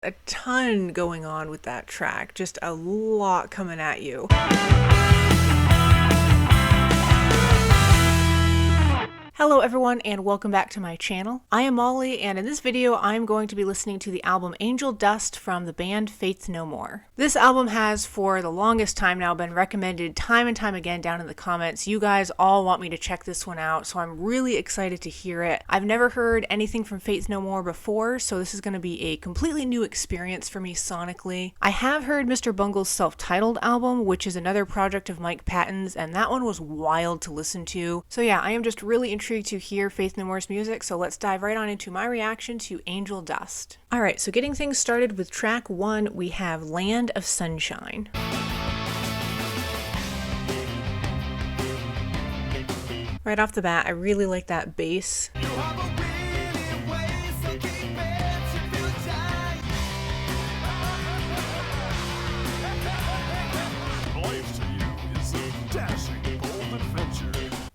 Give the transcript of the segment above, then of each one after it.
A ton going on with that track, just a lot coming at you. Hello everyone and welcome back to my channel. I am Molly and in this video I'm going to be listening to the album Angel Dust from the band Faith No More. This album has for the longest time now been recommended time and time again down in the comments. You guys all want me to check this one out, so I'm really excited to hear it. I've never heard anything from Faith No More before, so this is going to be a completely new experience for me sonically. I have heard Mr. Bungle's self-titled album, which is another project of Mike Patton's, and that one was wild to listen to. So yeah, I am just really intrigued to hear Faith No More's music, so let's dive right on into my reaction to Angel Dust. Alright, so getting things started with track 1, we have Land of Sunshine. Right off the bat, I really like that bass.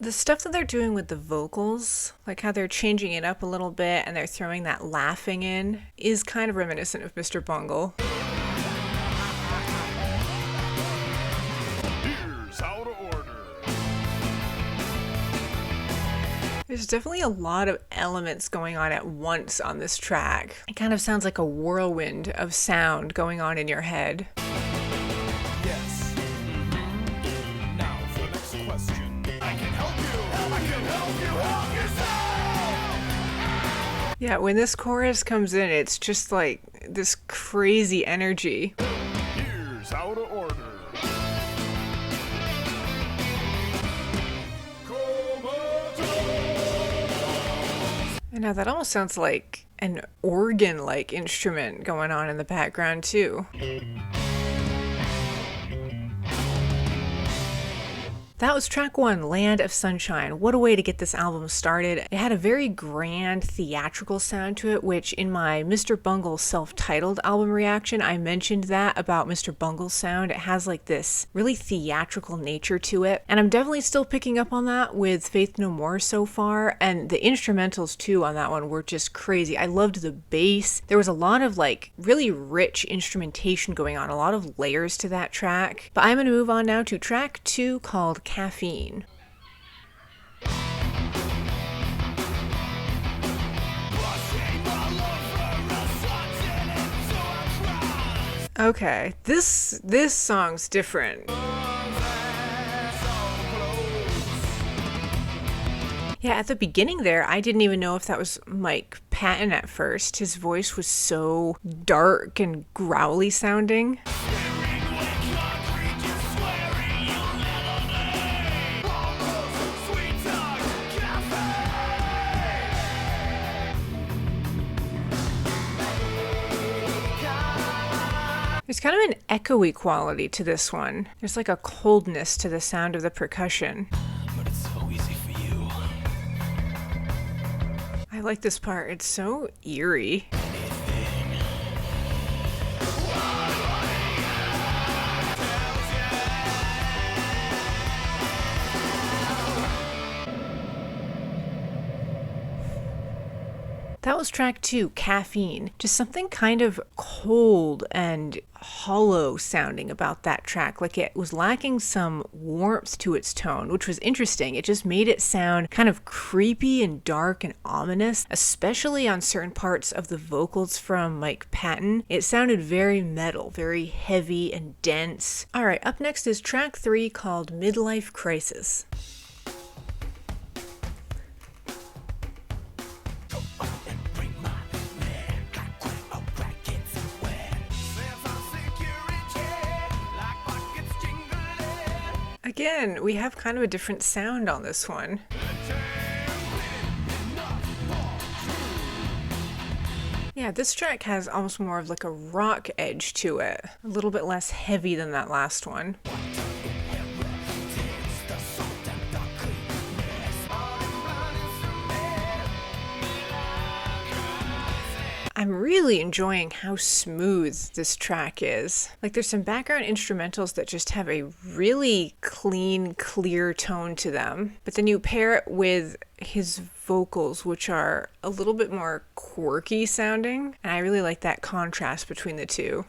The stuff that they're doing with the vocals, like how they're changing it up a little bit and they're throwing that laughing in, is kind of reminiscent of Mr. Bungle. Here's how to order. There's definitely a lot of elements going on at once on this track. It kind of sounds like a whirlwind of sound going on in your head. Yeah, when this chorus comes in, it's just like this crazy energy. Here's how to order. And now that almost sounds like an organ-like instrument going on in the background too. That was track 1, Land of Sunshine. What a way to get this album started. It had a very grand theatrical sound to it, which in my Mr. Bungle self-titled album reaction, I mentioned that about Mr. Bungle's sound. It has like this really theatrical nature to it. And I'm definitely still picking up on that with Faith No More so far. And the instrumentals too on that one were just crazy. I loved the bass. There was a lot of like really rich instrumentation going on, a lot of layers to that track. But I'm going to move on now to track 2 called Caffeine. Okay, this song's different. Yeah, at the beginning there, I didn't even know if that was Mike Patton at first. His voice was so dark and growly sounding. There's kind of an echoey quality to this one. There's like a coldness to the sound of the percussion. But it's so easy for you. I like this part. It's so eerie. That was track 2, Caffeine. Just something kind of cold and hollow sounding about that track, like it was lacking some warmth to its tone, which was interesting. It just made it sound kind of creepy and dark and ominous, especially on certain parts of the vocals from Mike Patton. It sounded very metal, very heavy and dense. Alright, up next is track 3 called Midlife Crisis. Again, we have kind of a different sound on this one. Yeah, this track has almost more of like a rock edge to it. A little bit less heavy than that last one. I'm really enjoying how smooth this track is. Like there's some background instrumentals that just have a really clean, clear tone to them. But then you pair it with his vocals, which are a little bit more quirky sounding, and I really like that contrast between the two.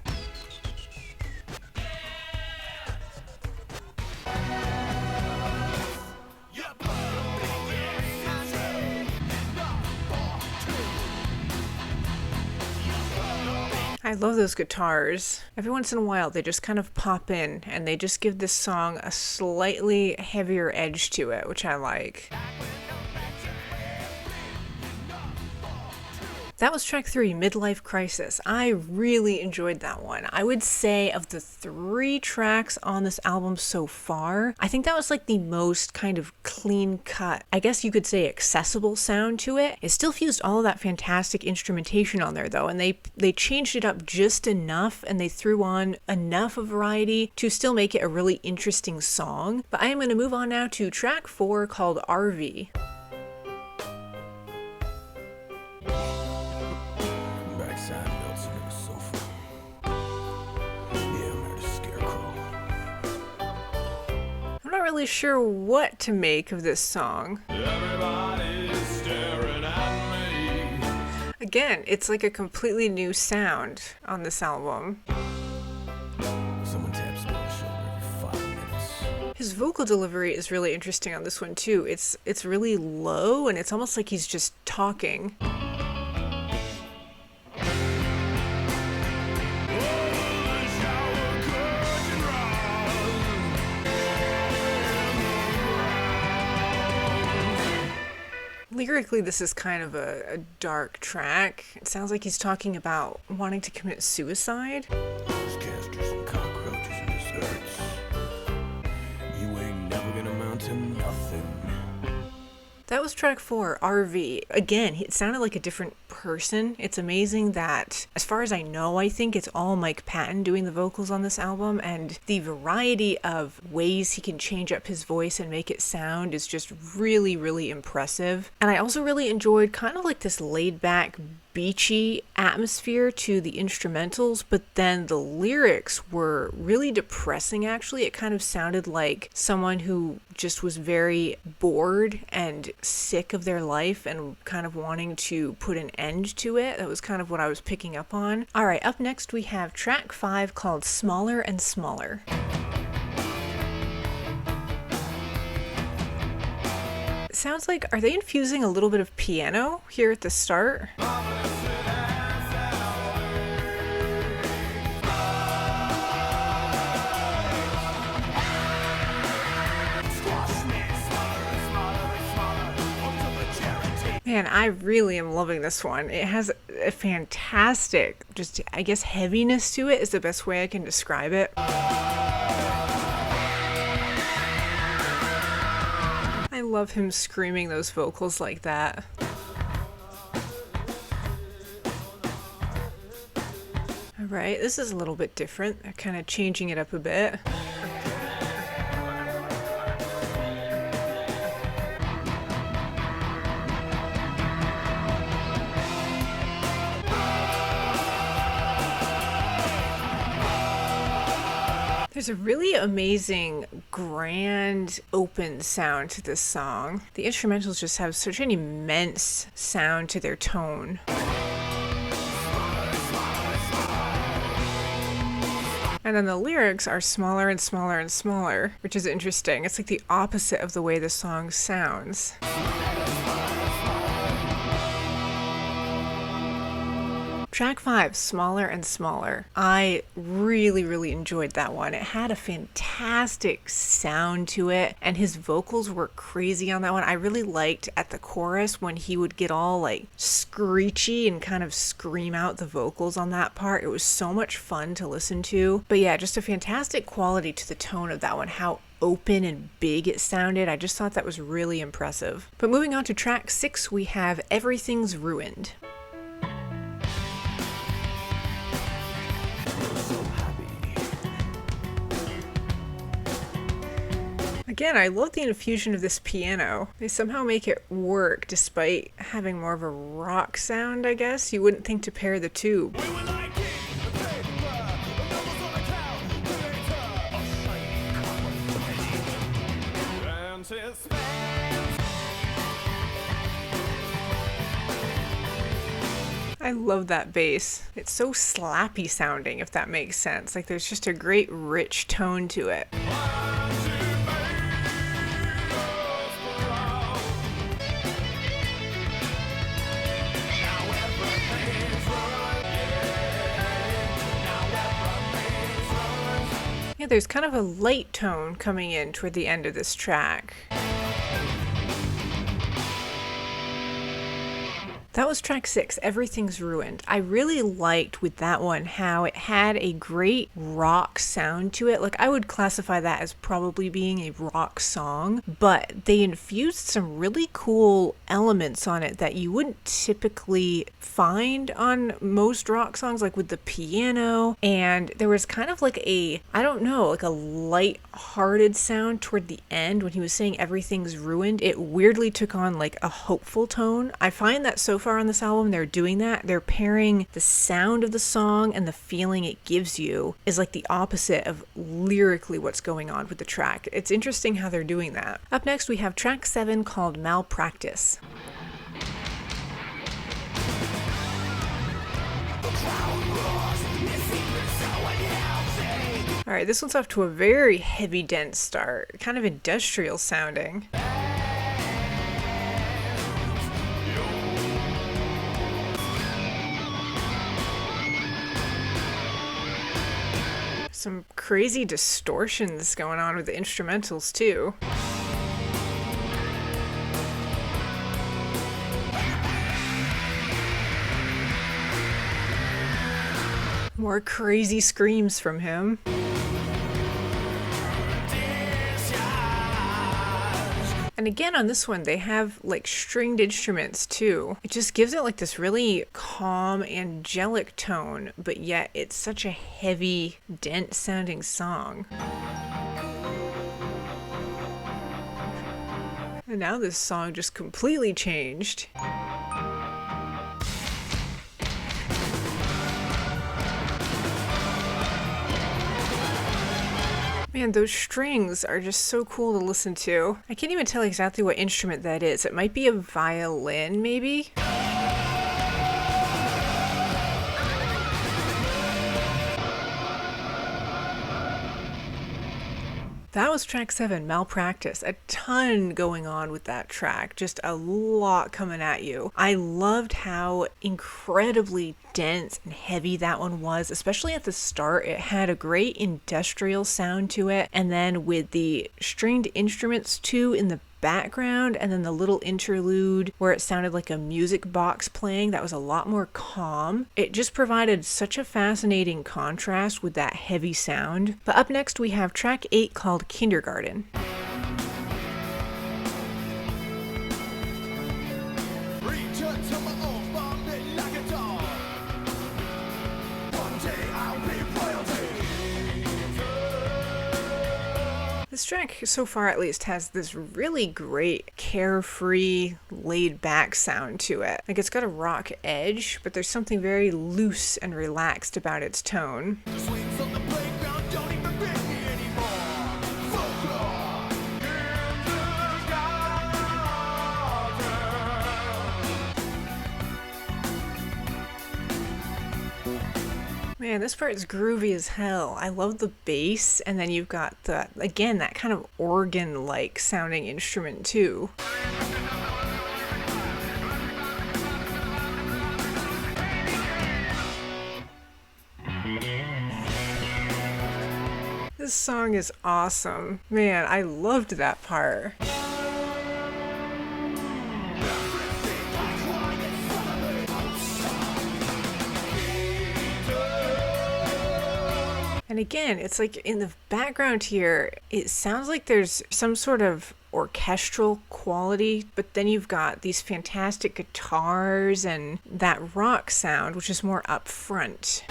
I love those guitars. Every once in a while they just kind of pop in and they just give this song a slightly heavier edge to it, which I like. That was track 3, Midlife Crisis. I really enjoyed that one. I would say of the 3 tracks on this album so far, I think that was like the most kind of clean cut, I guess you could say accessible sound to it. It still fused all of that fantastic instrumentation on there though, and they changed it up just enough and they threw on enough of variety to still make it a really interesting song. But I am going to move on now to track 4 called RV. I'm not really sure what to make of this song. Everybody's staring at me. Again, it's like a completely new sound on this album. Someone taps me on the shoulder every 5 minutes. His vocal delivery is really interesting on this one too. It's really low and it's almost like he's just talking. Lyrically, this is kind of a dark track. It sounds like he's talking about wanting to commit suicide. Those casters and cockroaches and desserts. You ain't never gonna amount to nothing. That was track 4, RV. Again, it sounded like a different person. It's amazing that, as far as I know, I think it's all Mike Patton doing the vocals on this album, and the variety of ways he can change up his voice and make it sound is just really, really impressive. And I also really enjoyed kind of like this laid-back, beachy atmosphere to the instrumentals, but then the lyrics were really depressing actually. It kind of sounded like someone who just was very bored and sick of their life and kind of wanting to put an end to it. That was kind of what I was picking up on. Alright, up next we have track 5 called Smaller and Smaller. It sounds like, are they infusing a little bit of piano here at the start? Man, I really am loving this one. It has a fantastic, just, I guess, heaviness to it is the best way I can describe it. I love him screaming those vocals like that. Alright, this is a little bit different. They're kind of changing it up a bit. There's a really amazing, grand, open sound to this song. The instrumentals just have such an immense sound to their tone. And then the lyrics are smaller and smaller and smaller, which is interesting. It's like the opposite of the way the song sounds. Track 5, Smaller and Smaller. I really, really enjoyed that one. It had a fantastic sound to it, and his vocals were crazy on that one. I really liked at the chorus when he would get all like screechy and kind of scream out the vocals on that part. It was so much fun to listen to. But yeah, just a fantastic quality to the tone of that one. How open and big it sounded. I just thought that was really impressive. But moving on to track 6, we have Everything's Ruined. Again, I love the infusion of this piano. They somehow make it work despite having more of a rock sound, I guess. You wouldn't think to pair the two. I love that bass. It's so slappy sounding, if that makes sense. Like there's just a great rich tone to it. Yeah, there's kind of a light tone coming in toward the end of this track. That was track 6, Everything's Ruined. I really liked with that one how it had a great rock sound to it. Like I would classify that as probably being a rock song, but they infused some really cool elements on it that you wouldn't typically find on most rock songs, like with the piano. And there was kind of like a, I don't know, like a light-hearted sound toward the end when he was saying everything's ruined. It weirdly took on like a hopeful tone. I find that so far on this album they're doing that. They're pairing the sound of the song and the feeling it gives you is like the opposite of lyrically what's going on with the track. It's interesting how they're doing that. Up next we have track 7 called Malpractice. Alright, this one's off to a very heavy dense start, kind of industrial sounding. Some crazy distortions going on with the instrumentals too. More crazy screams from him. And again on this one they have like stringed instruments too. It just gives it like this really calm, angelic tone, but yet it's such a heavy, dense sounding song. And now this song just completely changed. Man, those strings are just so cool to listen to. I can't even tell exactly what instrument that is. It might be a violin, maybe? That was track 7, Malpractice. A ton going on with that track. Just a lot coming at you. I loved how incredibly dense and heavy that one was, especially at the start. It had a great industrial sound to it. And then with the stringed instruments too in the background, and then the little interlude where it sounded like a music box playing, that was a lot more calm. It just provided such a fascinating contrast with that heavy sound. But up next we have track 8 called Kindergarten. This track, so far at least, has this really great, carefree, laid-back sound to it. Like it's got a rock edge, but there's something very loose and relaxed about its tone. Man, this part is groovy as hell. I love the bass, and then you've got the, again, that kind of organ-like sounding instrument too. This song is awesome. Man, I loved that part. And again, it's like in the background here, it sounds like there's some sort of orchestral quality, but then you've got these fantastic guitars and that rock sound, which is more up front.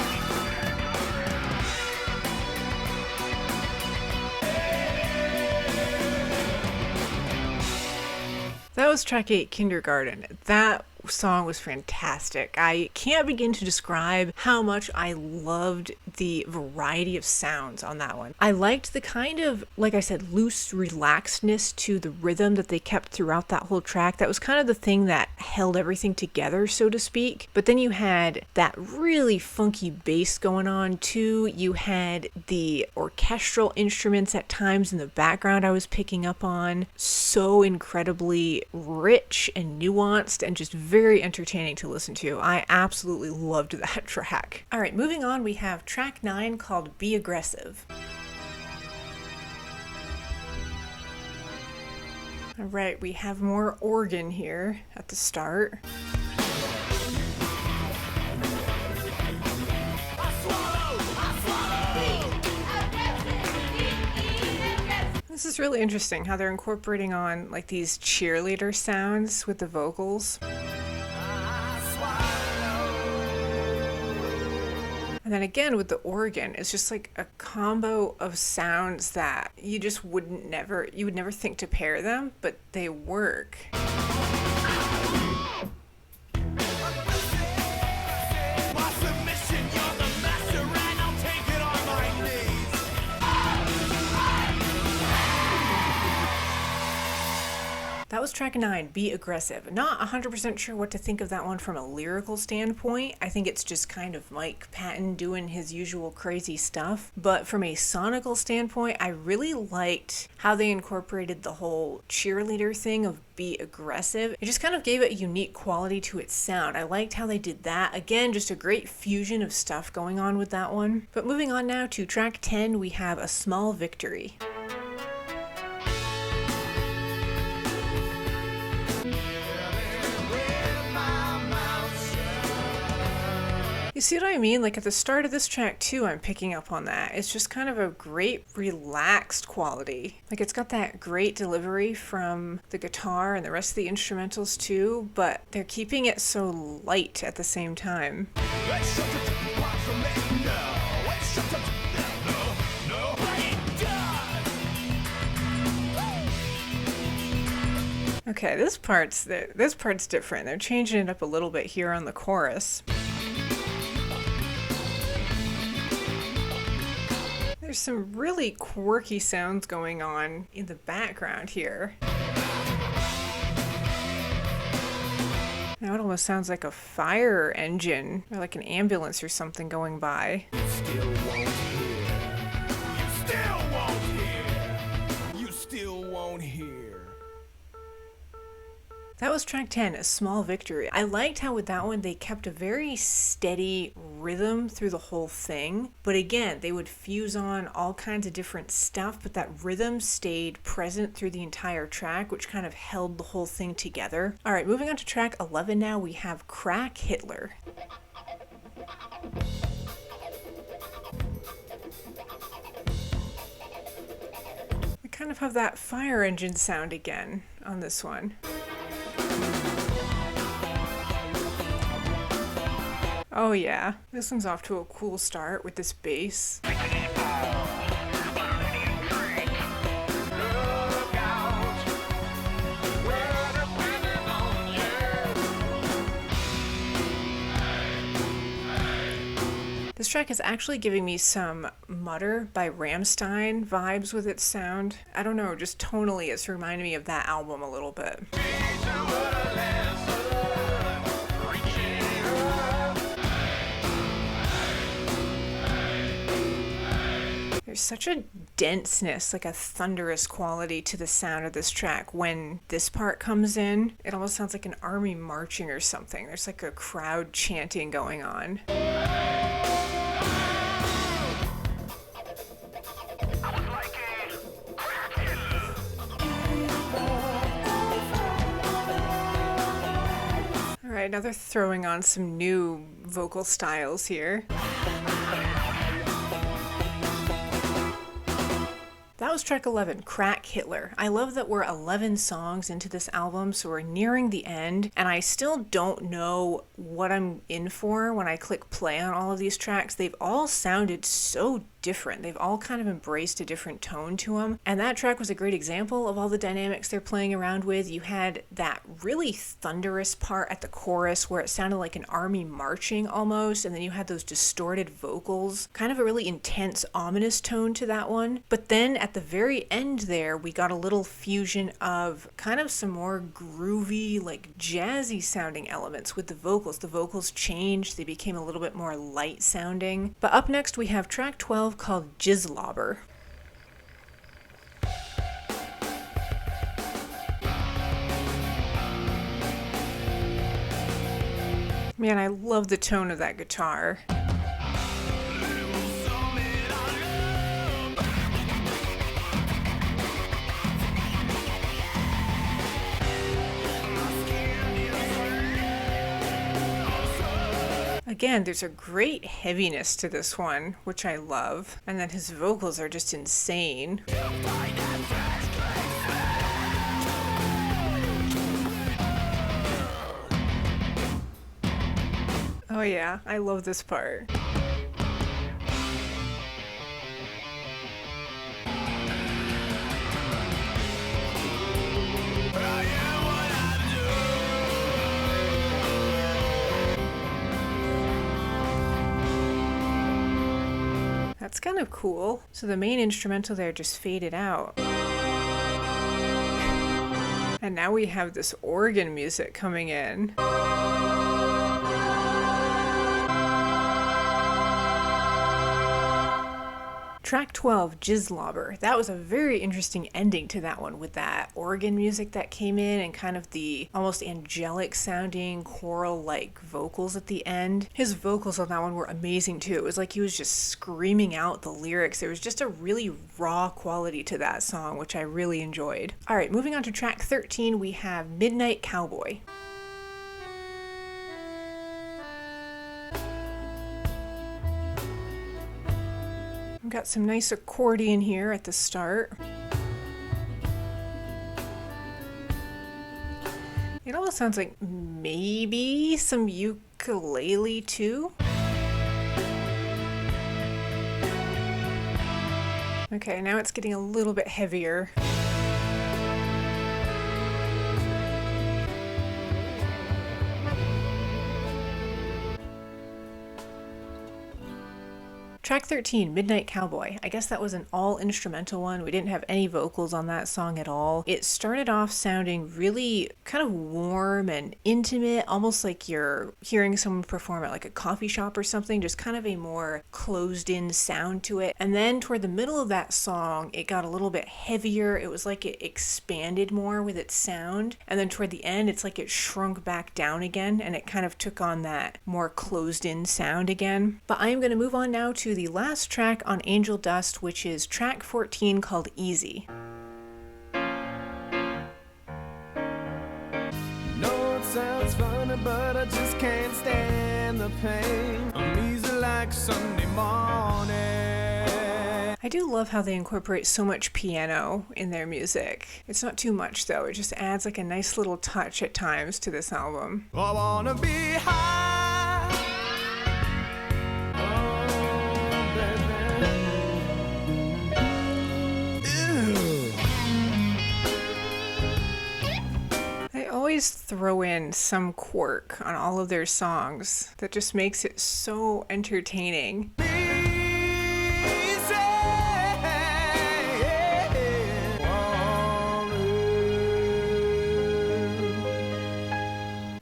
That was track 8, Kindergarten. That song was fantastic. I can't begin to describe how much I loved the variety of sounds on that one. I liked the kind of, like I said, loose relaxedness to the rhythm that they kept throughout that whole track. That was kind of the thing that held everything together, so to speak. But then you had that really funky bass going on too. You had the orchestral instruments at times in the background I was picking up on. So incredibly rich and nuanced and just very entertaining to listen to. I absolutely loved that track. All right, moving on, we have track 9 called Be Aggressive. All right, we have more organ here at the start. This is really interesting how they're incorporating on like these cheerleader sounds with the vocals. And then again with the organ, it's just like a combo of sounds that you just would never think to pair them, but they work. That was track 9, Be Aggressive. Not 100% sure what to think of that one from a lyrical standpoint. I think it's just kind of Mike Patton doing his usual crazy stuff. But from a sonical standpoint, I really liked how they incorporated the whole cheerleader thing of be aggressive. It just kind of gave it a unique quality to its sound. I liked how they did that. Again, just a great fusion of stuff going on with that one. But moving on now to track 10, we have A Small Victory. You see what I mean? Like at the start of this track too, I'm picking up on that. It's just kind of a great relaxed quality. Like it's got that great delivery from the guitar and the rest of the instrumentals too, but they're keeping it so light at the same time. Okay, this part's different. They're changing it up a little bit here on the chorus. There's some really quirky sounds going on in the background here. Now it almost sounds like a fire engine or like an ambulance or something going by. You still won't hear. You still won't hear. You still won't hear. That was track 10, A Small Victory. I liked how with that one they kept a very steady rhythm through the whole thing. But again, they would fuse on all kinds of different stuff, but that rhythm stayed present through the entire track, which kind of held the whole thing together. All right, moving on to track 11 now, we have Crack Hitler. We kind of have that fire engine sound again on this one. Oh yeah, this one's off to a cool start with this bass. This track is actually giving me some Mutter by Rammstein vibes with its sound. I don't know, just tonally it's reminding me of that album a little bit. There's such a denseness, like a thunderous quality to the sound of this track. When this part comes in, it almost sounds like an army marching or something. There's like a crowd chanting going on. All right, now they're throwing on some new vocal styles here. That was track 11, Crack Hitler. I love that we're 11 songs into this album, so we're nearing the end, and I still don't know what I'm in for when I click play on all of these tracks. They've all sounded so different. They've all kind of embraced a different tone to them. And that track was a great example of all the dynamics they're playing around with. You had that really thunderous part at the chorus where it sounded like an army marching almost, and then you had those distorted vocals, kind of a really intense, ominous tone to that one. But then at the very end there, we got a little fusion of kind of some more groovy, like jazzy sounding elements with the vocals. The vocals changed, they became a little bit more light sounding. But up next we have track 12 called Jizzlobber. Man, I love the tone of that guitar. Again, there's a great heaviness to this one, which I love. And then his vocals are just insane. Oh yeah, I love this part. That's kind of cool. So the main instrumental there just faded out. And now we have this organ music coming in. Track 12, Jizzlobber. That was a very interesting ending to that one with that organ music that came in and kind of the almost angelic sounding choral-like vocals at the end. His vocals on that one were amazing too. It was like he was just screaming out the lyrics. There was just a really raw quality to that song, which I really enjoyed. All right, moving on to track 13, we have Midnight Cowboy. We've got some nice accordion here at the start. It almost sounds like maybe some ukulele too. Okay, now it's getting a little bit heavier. Track 13, Midnight Cowboy. I guess that was an all-instrumental one. We didn't have any vocals on that song at all. It started off sounding really kind of warm and intimate, almost like you're hearing someone perform at like a coffee shop or something, just kind of a more closed-in sound to it. And then toward the middle of that song, it got a little bit heavier. It was like it expanded more with its sound. And then toward the end, it's like it shrunk back down again, and it kind of took on that more closed-in sound again. But I am going to move on now to the last track on Angel Dust, which is track 14 called Easy. No, it sounds funny, but I just can't stand the pain. I'm easy like Sunday morning. I do love how they incorporate so much piano in their music. It's not too much though, it just adds like a nice little touch at times to this album. I wanna be high. They always throw in some quirk on all of their songs that just makes it so entertaining.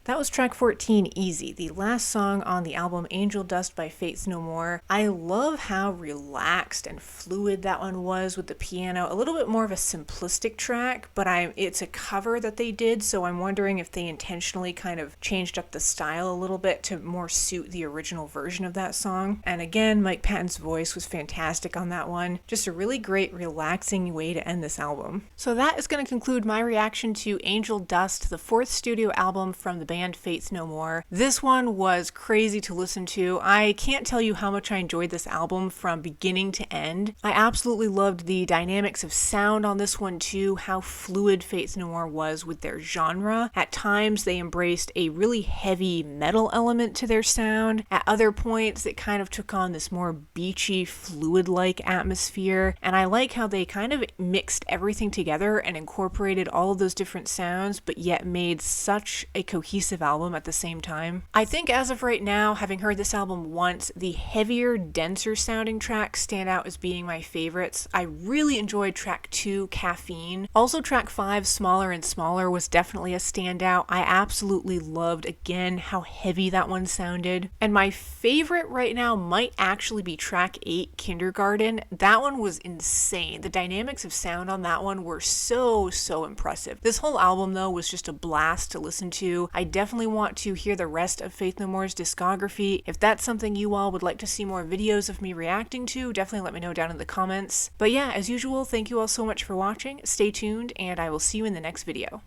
That was track 14, Easy, the last song on the album Angel Dust by Faith No More. I love how relaxed and fluid that one was with the piano. A little bit more of a simplistic track, but it's a cover that they did, so I'm wondering if they intentionally kind of changed up the style a little bit to more suit the original version of that song. And again, Mike Patton's voice was fantastic on that one. Just a really great, relaxing way to end this album. So that is going to conclude my reaction to Angel Dust, the fourth studio album from the band Faith No More. This one was crazy to listen to. I can't tell you how much I enjoyed this album from beginning to end. I absolutely loved the dynamics of sound on this one too, how fluid Faith No More was with their genre. At times they embraced a really heavy metal element to their sound. At other points it kind of took on this more beachy, fluid-like atmosphere, and I like how they kind of mixed everything together and incorporated all of those different sounds, but yet made such a cohesive album at the same time. I think as of right now, having heard this album once, the heavier, denser sounding tracks stand out as being my favorites. I really enjoyed track 2, Caffeine. Also track 5, Smaller and Smaller, was definitely a standout. I absolutely loved, again, how heavy that one sounded. And my favorite right now might actually be track 8, Kindergarten. That one was insane. The dynamics of sound on that one were so impressive. This whole album though was just a blast to listen to. I definitely want to hear the rest of Faith No More's discography. If that's something you all would like to see more videos of me reacting to, definitely let me know down in the comments. But yeah, as usual, thank you all so much for watching. Stay tuned, and I will see you in the next video.